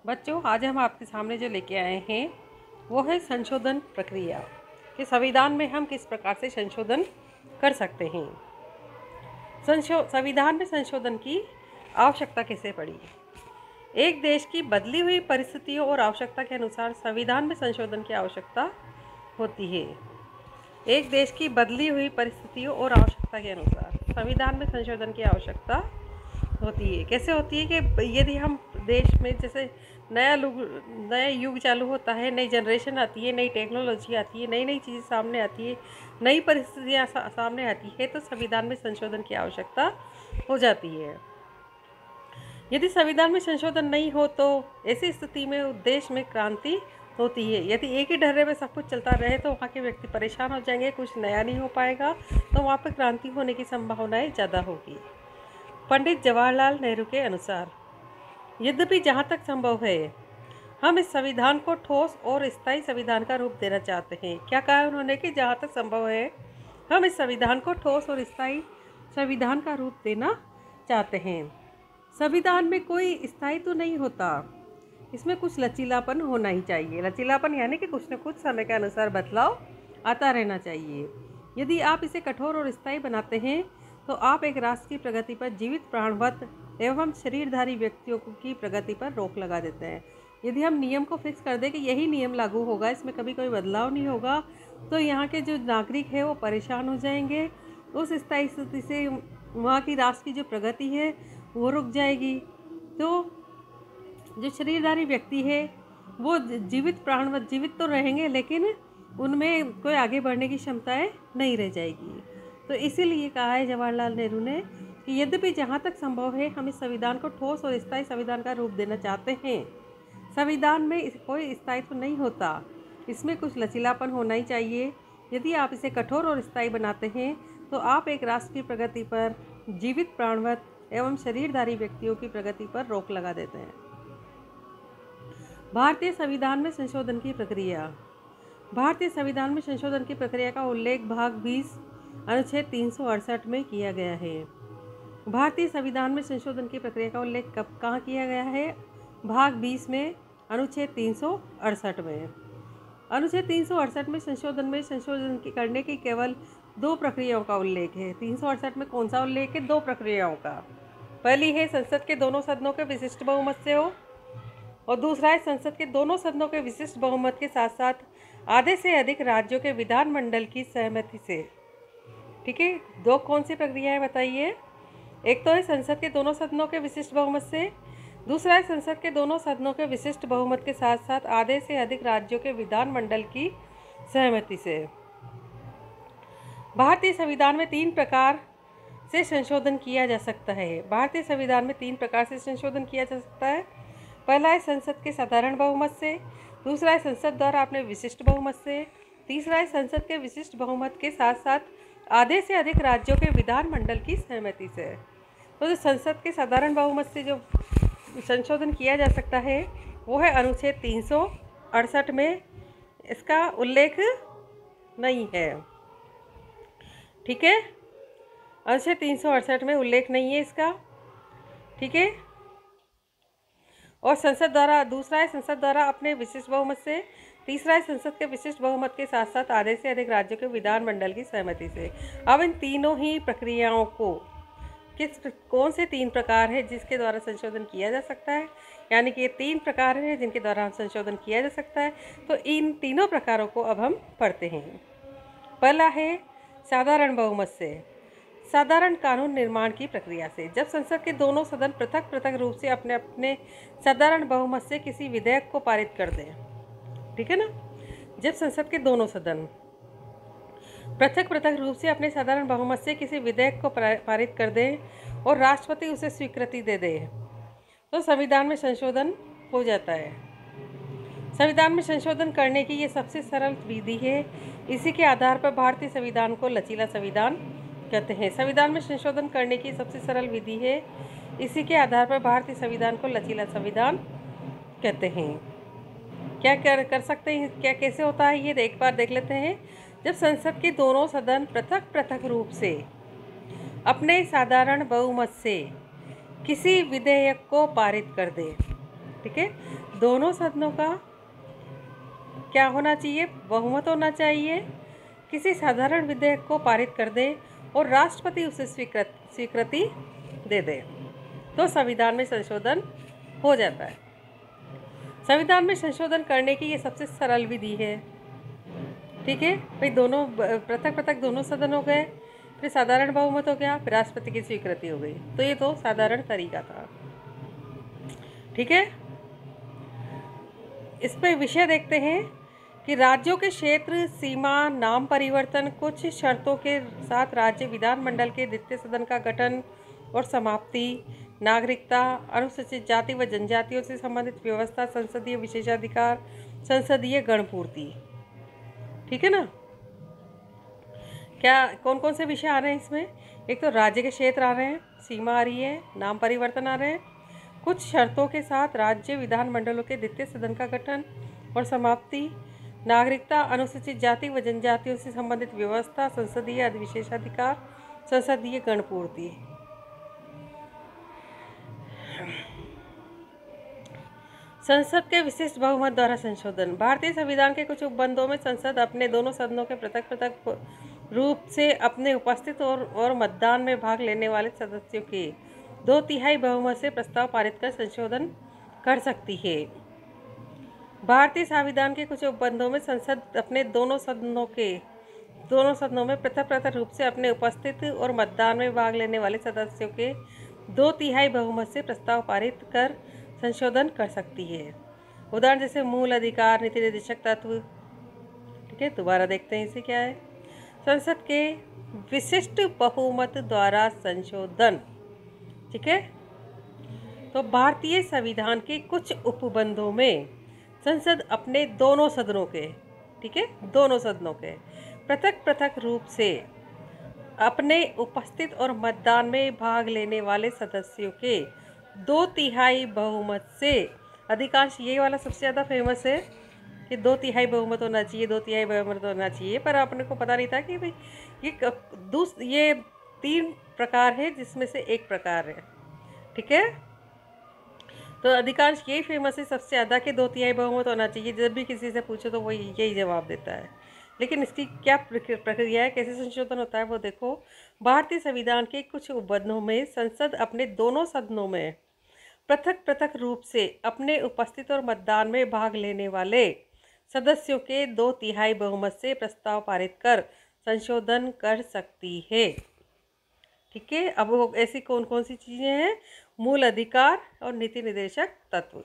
बच्चों, आज हम आपके सामने जो लेके आए हैं वो है संशोधन प्रक्रिया कि संविधान में हम किस प्रकार से संशोधन कर सकते हैं। संविधान में संशोधन की आवश्यकता कैसे पड़ी। एक देश की बदली हुई परिस्थितियों और आवश्यकता के अनुसार संविधान में संशोधन की आवश्यकता होती है। एक देश की बदली हुई परिस्थितियों और आवश्यकता के अनुसार संविधान में संशोधन की आवश्यकता होती है। कैसे होती है कि यदि हम देश में जैसे नया युग चालू होता है, नई जनरेशन आती है, नई टेक्नोलॉजी आती है, नई नई चीज़ें सामने आती है, नई परिस्थितियाँ सामने आती है, तो संविधान में संशोधन की आवश्यकता हो जाती है। यदि संविधान में संशोधन नहीं हो तो ऐसी स्थिति में देश में क्रांति होती है। यदि एक ही ढर्रे में सब कुछ चलता रहे तो वहाँ के व्यक्ति परेशान हो जाएंगे, कुछ नया नहीं हो पाएगा, तो वहाँ पर क्रांति होने की संभावनाएं ज़्यादा होगी। पंडित जवाहरलाल नेहरू के अनुसार, यद्यपि जहाँ तक संभव है हम इस संविधान को ठोस और स्थायी संविधान का रूप देना चाहते हैं। क्या कहा उन्होंने कि जहाँ तक संभव है हम इस संविधान को ठोस और स्थायी संविधान का रूप देना चाहते हैं। संविधान में कोई स्थायी तो नहीं होता, इसमें कुछ लचीलापन होना ही चाहिए। लचीलापन यानी कि कुछ न कुछ समय के अनुसार बदलाव आता रहना चाहिए। यदि आप इसे कठोर और स्थायी बनाते हैं तो आप एक राष्ट्र की प्रगति पर जीवित प्राणवत एवं शरीरधारी व्यक्तियों की प्रगति पर रोक लगा देते हैं। यदि हम नियम को फिक्स कर दें कि यही नियम लागू होगा, इसमें कभी कोई बदलाव नहीं होगा, तो यहाँ के जो नागरिक है वो परेशान हो जाएंगे। उस स्थायी स्थिति से वहाँ की राष्ट्र की जो प्रगति है वो रुक जाएगी। तो जो शरीरधारी व्यक्ति है वो जीवित प्राणवत जीवित तो रहेंगे, लेकिन उनमें कोई आगे बढ़ने की क्षमताएं नहीं रह जाएगी। तो इसीलिए कहा है जवाहरलाल नेहरू ने कि यद्यपि जहाँ तक संभव है हम इस संविधान को ठोस और स्थायी संविधान का रूप देना चाहते हैं। संविधान में कोई स्थायित्व नहीं होता, इसमें कुछ लचीलापन होना ही चाहिए। यदि आप इसे कठोर और स्थायी बनाते हैं तो आप एक राष्ट्र की प्रगति पर जीवित प्राणवत एवं शरीरधारी व्यक्तियों की प्रगति पर रोक लगा देते हैं। भारतीय संविधान में संशोधन की प्रक्रिया। भारतीय संविधान में संशोधन की प्रक्रिया का उल्लेख भाग 20 अनुच्छेद 368 में किया गया है। भारतीय संविधान में संशोधन की प्रक्रिया का उल्लेख कहाँ किया गया है? भाग 20 में अनुच्छेद 368 में। अनुच्छेद 368 में संशोधन करने की केवल 2 प्रक्रियाओं का उल्लेख है। 368 में कौन सा उल्लेख है? 2 प्रक्रियाओं का। पहली है संसद के दोनों सदनों के विशिष्ट बहुमत से हो, और दूसरा है संसद के दोनों सदनों के विशिष्ट बहुमत के साथ साथ आधे से अधिक राज्यों के विधानमंडल की सहमति से। ठीक है, 2 कौन सी प्रक्रियाएं बताइए? एक तो है संसद के दोनों सदनों के विशिष्ट बहुमत से, दूसरा है संसद के दोनों सदनों के विशिष्ट बहुमत के साथ साथ आधे से अधिक राज्यों के विधानमंडल की सहमति से। भारतीय संविधान में 3 प्रकार से संशोधन किया जा सकता है। भारतीय संविधान में 3 प्रकार से संशोधन किया जा सकता है। पहला है संसद के साधारण बहुमत से, दूसरा है संसद द्वारा अपने विशिष्ट बहुमत से, तीसरा है संसद के विशिष्ट बहुमत के साथ साथ आधे से अधिक राज्यों के विधानमंडल की सहमति से। तो जो संसद के साधारण बहुमत से जो संशोधन किया जा सकता है वो है अनुच्छेद 368 में, इसका उल्लेख नहीं है। ठीक है, अनुच्छेद 368 में उल्लेख नहीं है इसका। ठीक है, और संसद द्वारा, दूसरा है संसद द्वारा अपने विशिष्ट बहुमत से, तीसरा है संसद के विशिष्ट बहुमत के साथ साथ आधे से अधिक राज्यों के विधानमंडल की सहमति से। अब इन तीनों ही प्रक्रियाओं को कौन से 3 प्रकार है जिसके द्वारा संशोधन किया जा सकता है, यानी कि ये 3 प्रकार हैं जिनके द्वारा संशोधन किया जा सकता है। तो इन तीनों प्रकारों को अब हम पढ़ते हैं। पहला है साधारण बहुमत से। साधारण कानून निर्माण की प्रक्रिया से, जब संसद के दोनों सदन पृथक पृथक रूप से अपने अपने साधारण बहुमत से किसी विधेयक को पारित कर दें। ठीक है ना, जब संसद के दोनों सदन पृथक पृथक रूप से अपने साधारण बहुमत से किसी विधेयक को पारित कर दें और राष्ट्रपति उसे स्वीकृति दे दे तो संविधान में संशोधन हो जाता है। संविधान में संशोधन करने की ये सबसे सरल विधि है। इसी के आधार पर भारतीय संविधान को लचीला संविधान कहते हैं। संविधान में संशोधन करने की सबसे सरल विधि है, इसी के आधार पर भारतीय संविधान को लचीला संविधान कहते हैं। क्या कर सकते हैं, क्या कैसे होता है ये एक बार देख लेते हैं। जब संसद के दोनों सदन पृथक पृथक रूप से अपने साधारण बहुमत से किसी विधेयक को पारित कर दे। ठीक है। दोनों सदनों का क्या होना चाहिए? बहुमत होना चाहिए। किसी साधारण विधेयक को पारित कर दे और राष्ट्रपति उसे स्वीकृति दे दे तो संविधान में संशोधन हो जाता है। संविधान में संशोधन करने की ये सबसे सरल विधि है। ठीक है भाई, दोनों पृथक पृथक दोनों सदन हो गए, फिर साधारण बहुमत हो गया, फिर राष्ट्रपति की स्वीकृति हो गई। तो ये तो साधारण तरीका था। ठीक है, इस पे विषय देखते हैं कि राज्यों के क्षेत्र, सीमा, नाम परिवर्तन, कुछ शर्तों के साथ राज्य विधानमंडल के द्वितीय सदन का गठन और समाप्ति, नागरिकता, अनुसूचित जाति व जनजातियों से संबंधित व्यवस्था, संसदीय विशेषाधिकार, संसदीय गणपूर्ति। ठीक है ना। क्या कौन कौन से विषय आ रहे हैं इसमें? एक तो राज्य के क्षेत्र आ रहे हैं, सीमा आ रही है, नाम परिवर्तन आ रहे हैं, कुछ शर्तों के साथ राज्य विधानमंडलों के द्वितीय सदन का गठन और समाप्ति, नागरिकता, अनुसूचित जाति व जनजातियों से संबंधित व्यवस्था, संसदीय विशेषाधिकार, संसदीय गणपूर्ति। संसद के विशिष्ट बहुमत द्वारा संशोधन। भारतीय संविधान के कुछ उपबंधों में संसद अपने दोनों सदनों के पृथक पृथक रूप से अपने उपस्थित और मतदान में भाग लेने वाले सदस्यों के 2/3 बहुमत से प्रस्ताव पारित कर संशोधन कर सकती है। भारतीय संविधान के कुछ उपबंधों में संसद अपने दोनों सदनों में पृथक पृथक रूप से अपने उपस्थित और मतदान में भाग लेने वाले सदस्यों के 2/3 बहुमत से प्रस्ताव पारित कर संशोधन कर सकती है। उदाहरण जैसे मूल अधिकार, नीति निर्देशक तत्व। ठीक है, दोबारा देखते हैं इसे क्या है। संसद के विशिष्ट बहुमत द्वारा संशोधन। ठीक है, तो भारतीय संविधान के कुछ उपबंधों में संसद अपने दोनों सदनों के, ठीक है, दोनों सदनों के पृथक पृथक रूप से अपने उपस्थित और मतदान में भाग लेने वाले सदस्यों के 2/3 बहुमत से, अधिकांश ये वाला सबसे ज़्यादा फेमस है कि 2/3 बहुमत होना चाहिए, 2/3 बहुमत होना चाहिए, पर अपने को पता नहीं था कि भाई ये 3 प्रकार है जिसमें से एक प्रकार है। ठीक है, तो अधिकांश यही फेमस है सबसे ज़्यादा कि 2/3 बहुमत होना चाहिए। जब भी किसी से पूछो तो वो यही जवाब देता है। लेकिन इसकी क्या प्रक्रिया है, कैसे संशोधन होता है वो देखो। भारतीय संविधान के कुछ उपबंधों में संसद अपने दोनों सदनों में पृथक पृथक रूप से अपने उपस्थित और मतदान में भाग लेने वाले सदस्यों के 2/3 बहुमत से प्रस्ताव पारित कर संशोधन कर सकती है। ठीक है, अब वो ऐसी कौन कौन सी चीज़ें हैं? मूल अधिकार और नीति निर्देशक तत्व।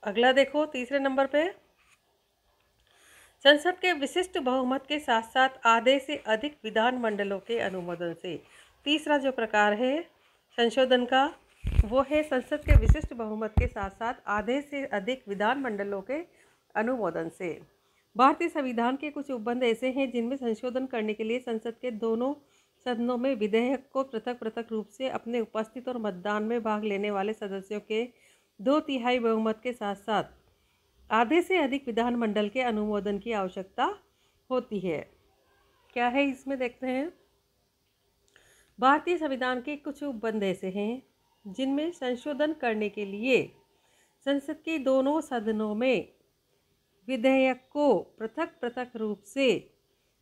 अगला देखो, तीसरे नंबर पे संसद के विशिष्ट बहुमत के साथ साथ आधे से अधिक विधानमंडलों के अनुमोदन से। तीसरा जो प्रकार है संशोधन का वो है संसद के विशिष्ट बहुमत के साथ साथ आधे से अधिक विधानमंडलों के अनुमोदन से। भारतीय संविधान के कुछ उपबंध ऐसे हैं जिनमें संशोधन करने के लिए संसद के दोनों सदनों में विधेयक को पृथक पृथक रूप से अपने उपस्थित और मतदान में भाग लेने वाले सदस्यों के 2/3 बहुमत के साथ साथ आधे से अधिक विधानमंडल के अनुमोदन की आवश्यकता होती है। क्या है इसमें देखते हैं। भारतीय संविधान के कुछ उपबंध ऐसे हैं जिनमें संशोधन करने के लिए संसद के दोनों सदनों में विधेयक को पृथक पृथक रूप से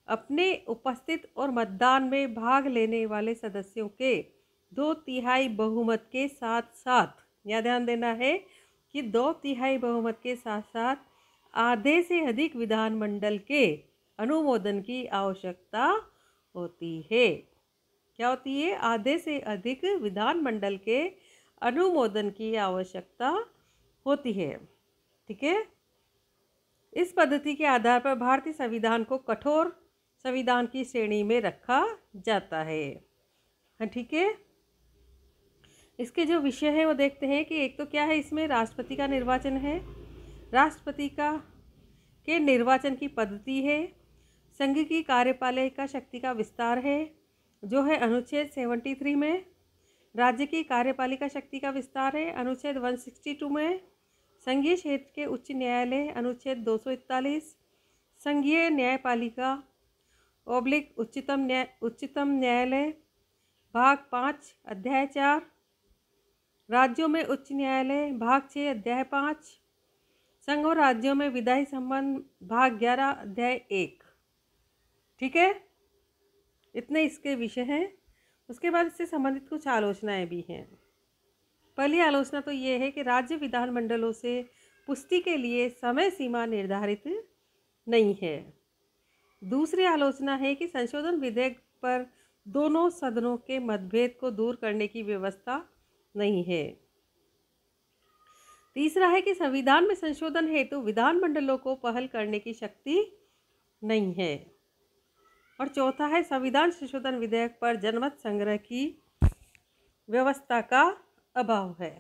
अपने उपस्थित और मतदान में भाग लेने वाले सदस्यों के 2/3 बहुमत के साथ साथ, यह ध्यान देना है कि 2/3 बहुमत के साथ साथ आधे से अधिक विधानमंडल के अनुमोदन की आवश्यकता होती है। क्या होती है? आधे से अधिक विधानमंडल के अनुमोदन की आवश्यकता होती है। ठीक है, इस पद्धति के आधार पर भारतीय संविधान को कठोर संविधान की श्रेणी में रखा जाता है। हाँ, ठीक है, इसके जो विषय है वो देखते हैं कि एक तो क्या है, इसमें राष्ट्रपति का निर्वाचन है, राष्ट्रपति के निर्वाचन की पद्धति है, संघ की कार्यपालिका शक्ति का विस्तार है जो है अनुच्छेद 73 में, राज्य की कार्यपालिका शक्ति का विस्तार है अनुच्छेद 162 में, संघीय क्षेत्र के उच्च न्यायालय अनुच्छेद 241, संघीय न्यायपालिका उच्चतम न्यायालय भाग 5 अध्याय 4, राज्यों में उच्च न्यायालय भाग 6 अध्याय 5, संघ और राज्यों में विधायी संबंध भाग 11 अध्याय 1। ठीक है, इतने इसके विषय हैं। उसके बाद इससे संबंधित कुछ आलोचनाएं भी हैं। पहली आलोचना तो ये है कि राज्य विधानमंडलों से पुष्टि के लिए समय सीमा निर्धारित नहीं है। दूसरी आलोचना है कि संशोधन विधेयक पर दोनों सदनों के मतभेद को दूर करने की व्यवस्था नहीं है। तीसरा है कि संविधान में संशोधन हेतु विधानमंडलों को पहल करने की शक्ति नहीं है। और चौथा है संविधान संशोधन विधेयक पर जनमत संग्रह की व्यवस्था का अभाव है।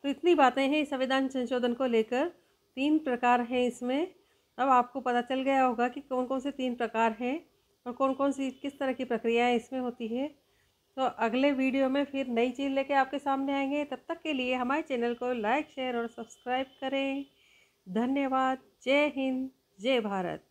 तो इतनी बातें हैं संविधान संशोधन को लेकर। 3 प्रकार हैं इसमें। अब आपको पता चल गया होगा कि कौन कौन से 3 प्रकार हैं और कौन कौन सी किस तरह की प्रक्रियाएं इसमें होती है। तो अगले वीडियो में फिर नई चीज़ लेके आपके सामने आएंगे। तब तक के लिए हमारे चैनल को लाइक, शेयर और सब्सक्राइब करें। धन्यवाद। जय हिंद, जय भारत।